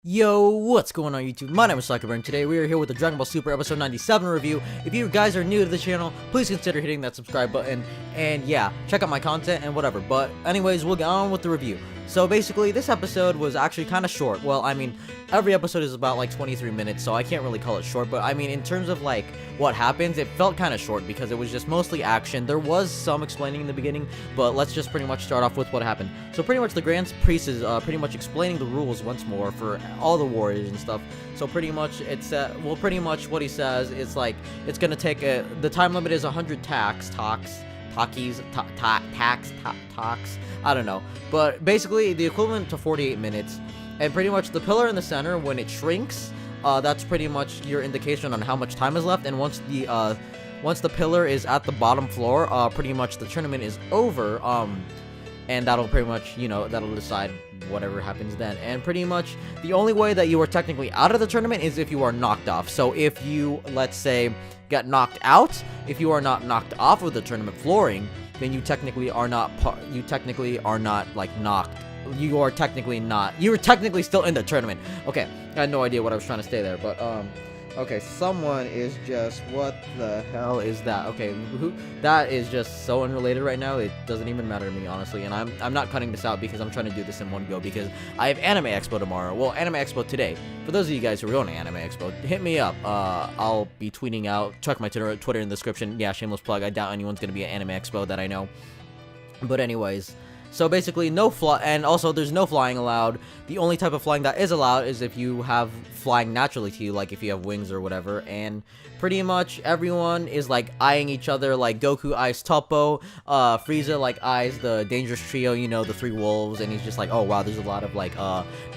Yo, what's going on YouTube? My name is Cyberburn, and today we are here with the Dragon Ball Super episode 97 review. If you guys are new to the channel, please consider hitting that subscribe button, and yeah, check out my content and whatever. But anyways, we'll get on with the review. So basically, this episode was actually kind of short. Well, I mean, every episode is about like 23 minutes, so I can't really call it short. But I mean, in terms of like what happens, it felt kind of short because it was just mostly action. There was some explaining in the beginning, but let's just pretty much start off with what happened. So pretty much the Grand Priest is pretty much explaining the rules once more for all the warriors and stuff. So pretty much it's well, pretty much what he says is like it's gonna take the time limit is 100 talks. I don't know, but basically the equivalent to 48 minutes. And pretty much the pillar in the center, when it shrinks, that's pretty much your indication on how much time is left. And once the pillar is at the bottom floor, pretty much the tournament is over. And that'll pretty much, you know, that'll decide whatever happens then. And pretty much the only way that you are technically out of the tournament is if you are knocked off. So if you, let's say, get knocked out, if you are not knocked off of the tournament flooring, then you technically are not like knocked. You are technically still in the tournament. Okay, I had no idea what I was trying to say there, but okay, someone is just, what the hell is that? Okay, that is just so unrelated right now, it doesn't even matter to me, honestly, and I'm not cutting this out because I'm trying to do this in one go, because I have Anime Expo tomorrow. Well, Anime Expo today. For those of you guys who are going to Anime Expo, hit me up. I'll be tweeting out, check my Twitter in the description. Yeah, shameless plug, I doubt anyone's going to be at Anime Expo that I know. But anyways, so basically and also there's no flying allowed. The only type of flying that is allowed is if you have flying naturally to you, like if you have wings or whatever. And pretty much everyone is like eyeing each other, like Goku eyes Toppo, Frieza like eyes the dangerous trio, you know, the three wolves, and he's just like, oh wow, there's a lot of like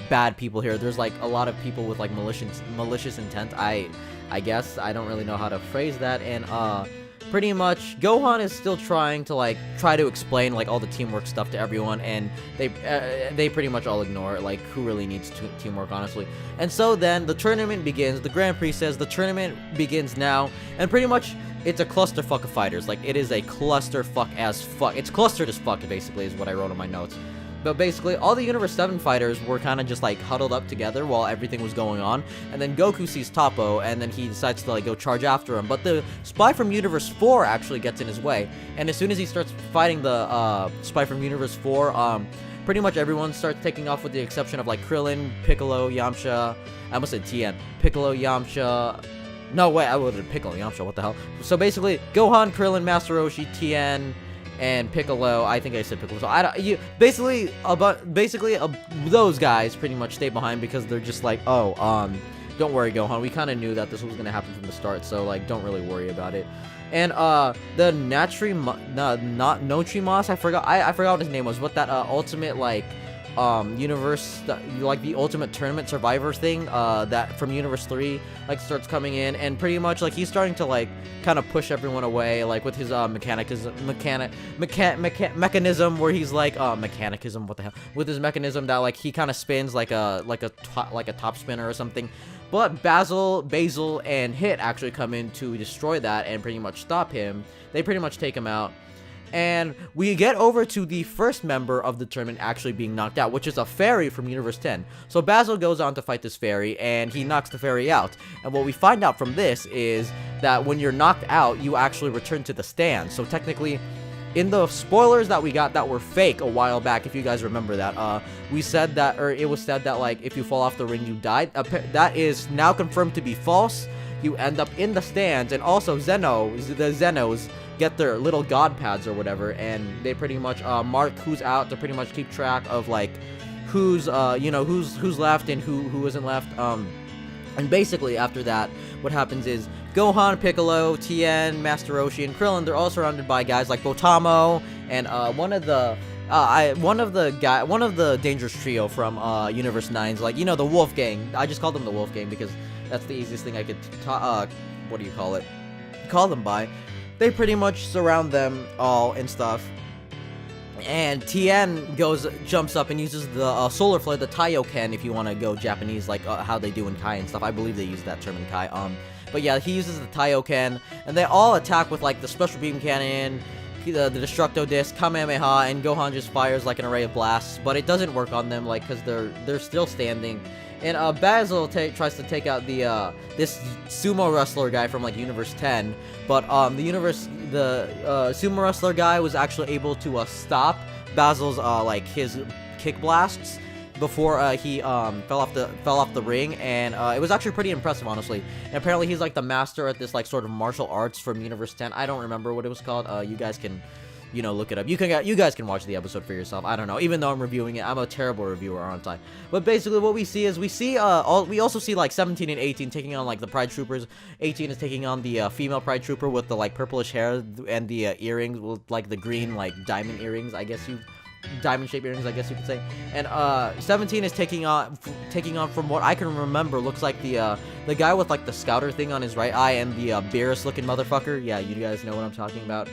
bad people here. There's like a lot of people with like malicious intent. I guess I don't really know how to phrase that. And pretty much Gohan is still trying to explain like all the teamwork stuff to everyone, and they pretty much all ignore it. Like, who really needs teamwork, honestly? And so then the tournament begins. The Grand Prix says the tournament begins now, and pretty much it's a clusterfuck of fighters. Like, it is a clusterfuck as fuck. It's clustered as fuck, basically, is what I wrote in my notes. But basically, all the Universe 7 fighters were kind of just, like, huddled up together while everything was going on. And then Goku sees Toppo, and then he decides to, like, go charge after him. But the spy from Universe 4 actually gets in his way. And as soon as he starts fighting the spy from Universe 4, pretty much everyone starts taking off with the exception of, like, Krillin, Piccolo, Yamcha. I almost said Tien. Piccolo, Yamcha. No, wait, I would have Piccolo, Yamcha, what the hell? So basically, Gohan, Krillin, Master Roshi, Tien, and Piccolo, I think I said Piccolo. So basically those guys pretty much stay behind because they're just like, oh, don't worry, Gohan. We kind of knew that this was gonna happen from the start, so like, don't really worry about it. And the not Nochimas, I forgot what his name was, but that ultimate like universe, like the ultimate tournament survivor thing, that from Universe 3 like starts coming in, and pretty much like he's starting to like kind of push everyone away, like with his mechanism where he's like mechanicism, what the hell, with his mechanism that like he kind of spins like a top spinner or something. But Basil and Hit actually come in to destroy that and pretty much stop him. They pretty much take him out. And we get over to the first member of the tournament actually being knocked out, which is a fairy from Universe 10. So Basil goes on to fight this fairy, and he knocks the fairy out. And what we find out from this is that when you're knocked out, you actually return to the stand. So technically, in the spoilers that we got that were fake a while back, if you guys remember that, we said that, or it was said that, like, if you fall off the ring, you died. That is now confirmed to be false. You end up in the stands, and also the Zenos get their little god pads or whatever, and they pretty much mark who's out to pretty much keep track of like who's who's left and who isn't left. And basically after that, what happens is Gohan, Piccolo, Tien, Master Roshi, and Krillin, they're all surrounded by guys like Botamo and one of the dangerous trio from Universe 9's, like, you know, the Wolf Gang. I just called them the Wolf Gang because that's the easiest thing I could call them by. They pretty much surround them all and stuff. And Tien jumps up and uses the solar flare, the Taioken, if you want to go Japanese, like how they do in Kai and stuff. I believe they use that term in Kai. But yeah, he uses the Taioken, and they all attack with like the special beam cannon, the Destructo Disc, Kamehameha, and Gohan just fires like an array of blasts. But it doesn't work on them, like, because they're still standing. And Basil tries to take out the this sumo wrestler guy from like Universe 10, but the sumo wrestler guy was actually able to stop Basil's like his kick blasts before he fell off the ring, and it was actually pretty impressive, honestly. And apparently he's like the master at this like sort of martial arts from Universe 10. I don't remember what it was called. You guys can, you know, look it up. You guys can watch the episode for yourself. I don't know. Even though I'm reviewing it, I'm a terrible reviewer, aren't I? But basically, what we see is we also see like 17 and 18 taking on like the Pride Troopers. 18 is taking on the female Pride Trooper with the like purplish hair and the earrings with like the green like diamond earrings, diamond-shaped earrings, I guess you could say. And 17 is taking on from what I can remember, looks like the guy with like the scouter thing on his right eye and the Beerus-looking motherfucker. Yeah, you guys know what I'm talking about.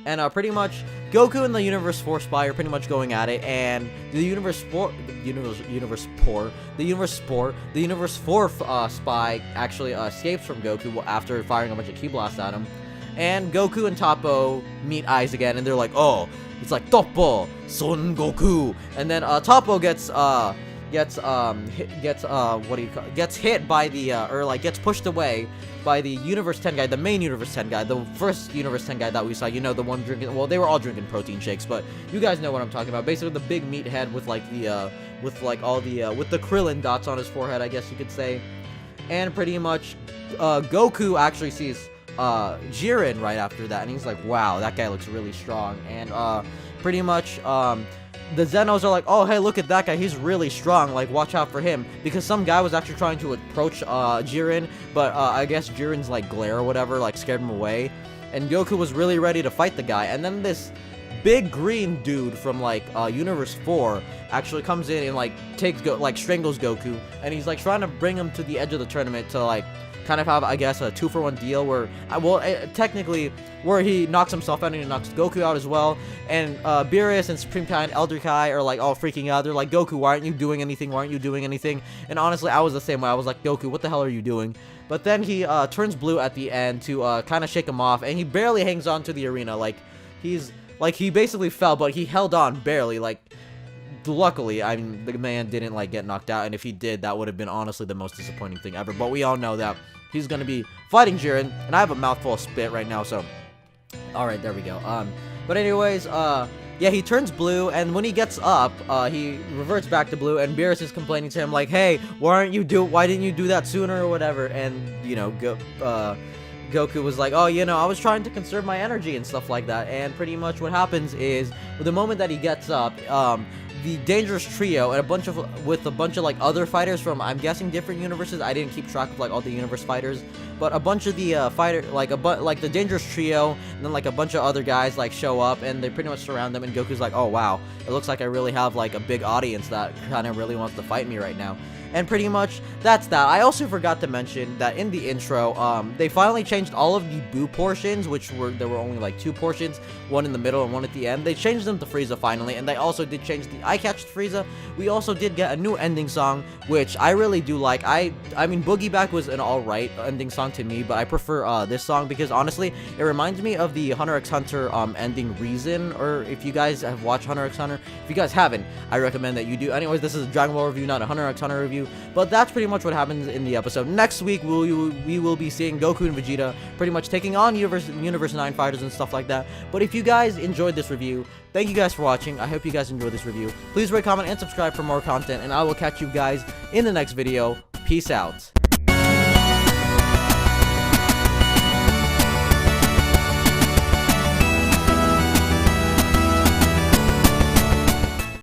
And pretty much Goku and the Universe 4 spy are pretty much going at it, and the Universe 4 spy actually escapes from Goku after firing a bunch of ki blasts at him. And Goku and Toppo meet eyes again, and they're like, oh, it's like Toppo, Son Goku. And then Toppo gets hit by the or like gets pushed away by the Universe 10 guy, the main Universe 10 guy, the first Universe 10 guy that we saw. You know, the one drinking, well, they were all drinking protein shakes, but you guys know what I'm talking about. Basically the big meathead with like the with like all the with the Krillin dots on his forehead, I guess you could say. And pretty much Goku actually sees Jiren right after that, and he's like, wow, that guy looks really strong. And pretty much the Zenos are like, oh, hey, look at that guy, he's really strong, like, watch out for him, because some guy was actually trying to approach Jiren, but I guess Jiren's like glare or whatever like scared him away, and Goku was really ready to fight the guy. And then this big green dude from like Universe 4 actually comes in and like strangles Goku, and he's like trying to bring him to the edge of the tournament to like kind of have, I guess, a 2-for-1 deal where, technically, where he knocks himself out and he knocks Goku out as well. And Beerus and Supreme Kai and Elder Kai are like all freaking out. They're like, Goku, why aren't you doing anything? Why aren't you doing anything? And honestly, I was the same way. I was like, Goku, what the hell are you doing? But then he turns blue at the end to kind of shake him off, and he barely hangs on to the arena. Like, he basically fell, but he held on barely. Like, luckily, I mean, the man didn't like get knocked out, and if he did, that would have been honestly the most disappointing thing ever. But we all know that he's gonna be fighting Jiren, and I have a mouthful of spit right now, so alright, there we go. But anyways, yeah, he turns blue, and when he gets up, he reverts back to blue, and Beerus is complaining to him like, hey, why didn't you do that sooner or whatever? And you know, Goku was like, oh, you know, I was trying to conserve my energy and stuff like that. And pretty much what happens is, with the moment that he gets up, the Dangerous Trio and with a bunch of like other fighters from, I'm guessing, different universes. I didn't keep track of like all the universe fighters, but a bunch of the like the Dangerous Trio and then like a bunch of other guys like show up, and they pretty much surround them, and Goku's like, oh wow, it looks like I really have like a big audience that kind of really wants to fight me right now. And pretty much that's that. I also forgot to mention that in the intro, they finally changed all of the Boo portions, there were only like 2 portions, one in the middle and one at the end. They changed them to Frieza finally, and they also did change the Eye Catch to Frieza. We also did get a new ending song, which I really do like. I mean, Boogie Back was an alright ending song to me, but I prefer this song because honestly, it reminds me of the Hunter x Hunter ending Reason. Or if you guys have watched Hunter x Hunter, if you guys haven't, I recommend that you do. Anyways, this is a Dragon Ball review, not a Hunter x Hunter review. But that's pretty much what happens in the episode. Next week, we will be seeing Goku and Vegeta pretty much taking on Universe 9 fighters and stuff like that. But if you guys enjoyed this review, thank you guys for watching. I hope you guys enjoyed this review. Please rate, comment, and subscribe for more content, and I will catch you guys in the next video. Peace out.